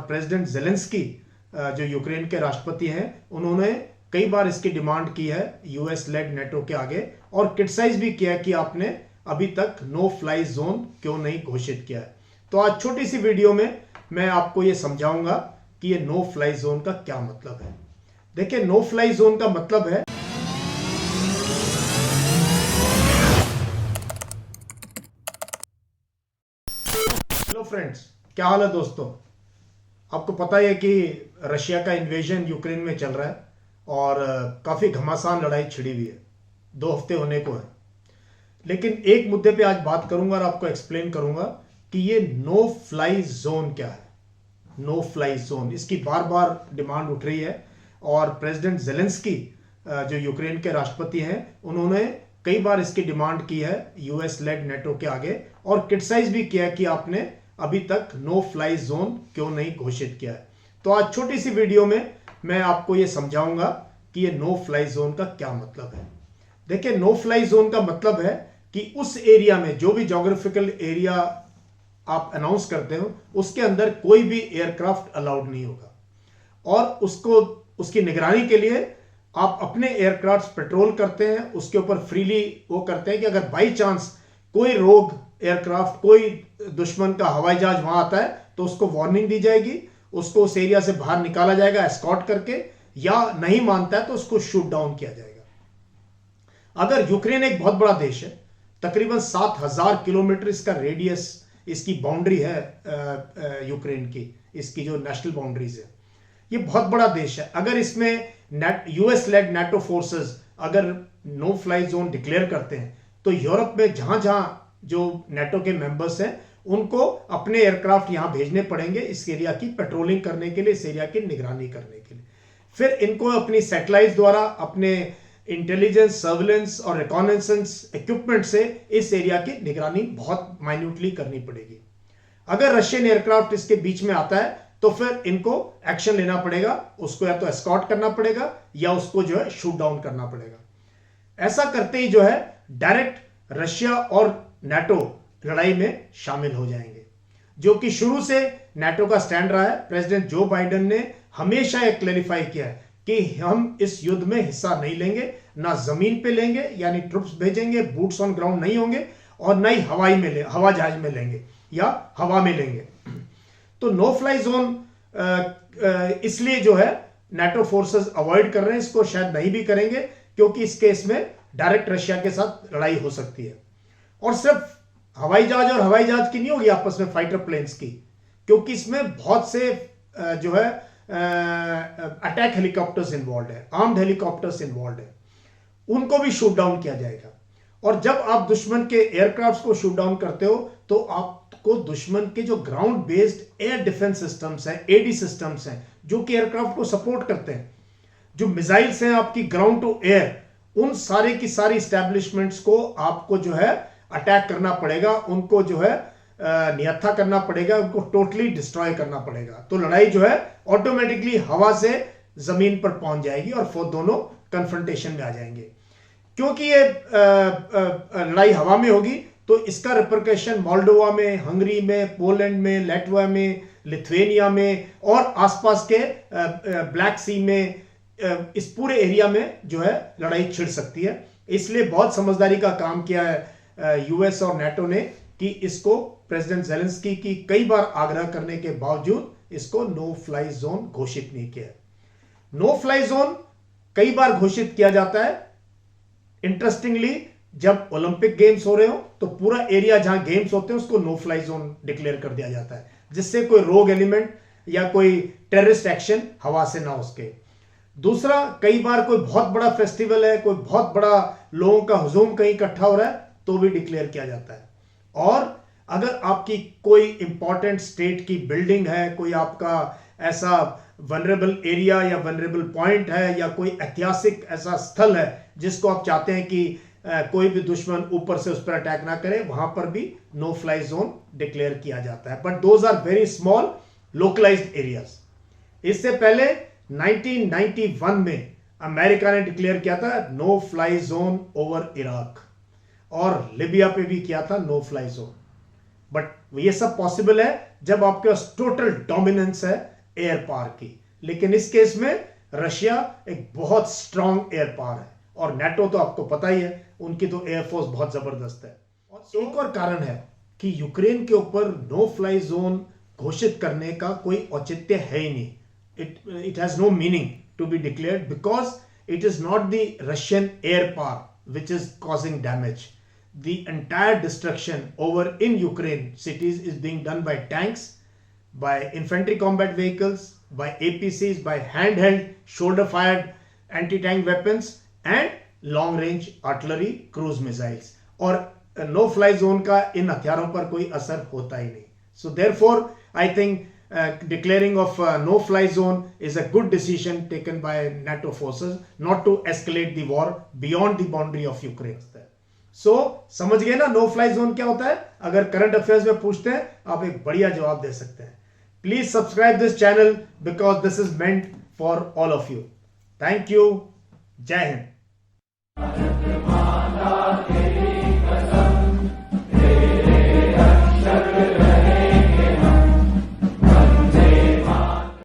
President Zelensky जो Ukraine के राष्ट्रपति हैं, उन्होंने कई बार इसकी डिमांड की है यूएस लेड नेटो के आगे, और क्रिटिसाइज भी किया है कि आपने अभी तक नो फ्लाई जोन क्यों नहीं घोषित किया है। तो आज छोटी सी वीडियो में मैं आपको ये समझाऊंगा कि ये नो फ्लाई जोन का क्या मतलब है। देखिए, नो फ्लाई जोन का मतलब है हेलो फ्रेंड्स, क्या हाल है दोस्तों। आपको पता है कि रशिया का इन्वेजन यूक्रेन में चल रहा है और काफी घमासान लड़ाई छिड़ी हुई है, 2 हफ्ते होने को है। लेकिन एक मुद्दे पे आज बात करूंगा और आपको एक्सप्लेन करूंगा कि ये नो फ्लाई जोन क्या है। नो फ्लाई जोन, इसकी बार बार डिमांड उठ रही है और प्रेसिडेंट जेलेंस्की जो यूक्रेन के राष्ट्रपति हैं, उन्होंने कई बार इसकी डिमांड की है यूएस लेड नेटो के आगे, और क्रिटिसाइज भी किया कि आपने अभी तक नो फ्लाई जोन क्यों नहीं घोषित किया है। तो आज छोटी सी वीडियो में मैं आपको यह समझाऊंगा कि ये नो फ्लाई जोन का क्या मतलब है। देखिए, नो फ्लाई जोन का मतलब है कि उस एरिया में, जो भी ज्योग्राफिकल एरिया आप अनाउंस करते हो, उसके अंदर कोई भी एयरक्राफ्ट अलाउड नहीं होगा, और उसकी निगरानी के लिए आप अपने एयरक्राफ्ट पेट्रोल करते हैं, उसके ऊपर फ्रीली वो करते हैं कि अगर बाई चांस कोई रोग एयरक्राफ्ट, कोई दुश्मन का हवाई जहाज वहां आता है तो उसको वार्निंग दी जाएगी, उसको उस एरिया से बाहर निकाला जाएगा एस्कॉर्ट करके, या नहीं मानता है तो उसको शूट डाउन किया जाएगा। अगर यूक्रेन एक बहुत बड़ा देश है, तकरीबन 7000 किलोमीटर इसका रेडियस, इसकी बाउंड्री है यूक्रेन की, इसकी जो नेशनल बाउंड्रीज है, ये बहुत बड़ा देश है। अगर इसमें यूएस लेड नेटो फोर्सेस अगर नो फ्लाई जोन डिक्लेयर करते हैं तो यूरोप में जहां जहां जो नेटो के मेंबर्स हैं, उनको अपने एयरक्राफ्ट यहां भेजने पड़ेंगे इस एरिया की पेट्रोलिंग करने के लिए, इस एरिया की निगरानी करने के लिए। फिर इनको अपनी सैटेलाइट द्वारा, अपने इंटेलिजेंस, सर्विलेंस और रिकॉनेसेंस इक्विपमेंट से इस एरिया की निगरानी बहुत माइन्यूटली करनी पड़ेगी। अगर रशियन एयरक्राफ्ट इसके बीच में आता है तो फिर इनको एक्शन लेना पड़ेगा, उसको या तो एस्कॉर्ट करना पड़ेगा या उसको जो है शूट डाउन करना पड़ेगा। ऐसा करते ही जो है डायरेक्ट रशिया और नाटो लड़ाई में शामिल हो जाएंगे, जो कि शुरू से नाटो का स्टैंड रहा है। प्रेसिडेंट जो बाइडेन ने हमेशा यह क्लैरिफाई किया है कि हम इस युद्ध में हिस्सा नहीं लेंगे, ना जमीन पे लेंगे यानी ट्रुप्स भेजेंगे, बूट्स ऑन ग्राउंड नहीं होंगे, और ना ही हवा जहाज में लेंगे या हवा में लेंगे। तो नो फ्लाई जोन इसलिए जो है नाटो फोर्सेस अवॉइड कर रहे हैं, इसको शायद नहीं भी करेंगे, क्योंकि इस केस में डायरेक्ट रशिया के साथ लड़ाई हो सकती है। और सिर्फ हवाई जहाज और हवाई जहाज की नहीं होगी आपस में, फाइटर प्लेन्स की, क्योंकि इसमें बहुत से जो है अटैक हेलीकॉप्टर्स इन्वॉल्व है, आर्म्ड हेलीकॉप्टर्स इन्वॉल्व है, उनको भी शूट डाउन किया जाएगा। और जब आप दुश्मन के एयरक्राफ्ट को शूट डाउन करते हो तो आपको दुश्मन के जो ground based air defence systems हैं, एडी सिस्टम्स हैं, जो कि एयरक्राफ्ट को सपोर्ट करते हैं, जो मिसाइल्स हैं आपकी ग्राउंड टू एयर, उन सारे की सारी स्टैब्लिशमेंट्स को आपको जो है अटैक करना पड़ेगा, उनको जो है निहत्था करना पड़ेगा, उनको टोटली डिस्ट्रॉय करना पड़ेगा। तो लड़ाई जो है ऑटोमेटिकली हवा से जमीन पर पहुंच जाएगी और फिर दोनों कन्फ्रंटेशन में आ जाएंगे। क्योंकि ये लड़ाई हवा में होगी तो इसका रिपरकशन मोल्डोवा में, हंगरी में, पोलैंड में, लैटविया में, लिथुआनिया में और आसपास के ब्लैक सी में, इस पूरे एरिया में जो है लड़ाई छिड़ सकती है। इसलिए बहुत समझदारी का काम किया है यूएस और नाटो ने कि इसको प्रेसिडेंट जेलेंस्की की कई बार आग्रह करने के बावजूद इसको नो फ्लाई जोन घोषित नहीं किया। नो फ्लाई जोन कई बार घोषित किया जाता है। इंटरेस्टिंगली, जब ओलंपिक गेम्स हो रहे हो तो पूरा एरिया जहां गेम्स होते हैं उसको नो फ्लाई जोन डिक्लेयर कर दिया जाता है, जिससे कोई रोग एलिमेंट या कोई टेररिस्ट एक्शन हवा से ना हो सके। दूसरा, कई बार कोई बहुत बड़ा फेस्टिवल है, कोई बहुत बड़ा लोगों का हुजूम कहीं इकट्ठा हो रहा है तो भी डिक्लेयर किया जाता है। और अगर आपकी कोई इंपॉर्टेंट स्टेट की बिल्डिंग है, कोई आपका ऐसा वनरेबल एरिया या वनरेबल पॉइंट है, या कोई ऐतिहासिक ऐसा स्थल है जिसको आप चाहते हैं कि कोई भी दुश्मन ऊपर से उस पर अटैक ना करे, वहां पर भी नो फ्लाई जोन डिक्लेयर किया जाता है। But those are very small localised areas. इससे पहले 1991 में अमेरिका ने डिक्लेयर किया था no fly zone over Iraq, और लिबिया पे भी किया था नो फ्लाई जोन। बट ये सब पॉसिबल है जब आपके पास टोटल डोमिनेंस है एयर पावर की, लेकिन इस केस में रशिया एक बहुत स्ट्रांग एयर पावर है और नेटो तो आपको पता ही है, उनकी तो एयरफोर्स बहुत जबरदस्त है। और एक और कारण है कि यूक्रेन के ऊपर नो फ्लाई जोन घोषित करने का कोई औचित्य है ही नहीं। It has no meaning to be declared because it is not the Russian air power which is causing damage. The entire destruction over in Ukraine cities is being done by tanks, by infantry combat vehicles, by APCs, by handheld shoulder fired anti-tank weapons and long range artillery cruise missiles. और no fly zone का इन हथियारों पर कोई असर होता ही नहीं. So therefore I think declaring of no fly zone is a good decision taken by NATO forces not to escalate the war beyond the boundary of Ukraine. So समझ गए ना नो फ्लाई जोन क्या होता है? अगर current affairs में पूछते हैं आप एक बढ़िया जवाब दे सकते हैं. Please subscribe this channel because this is meant for all of you. Thank you. जय हिंद.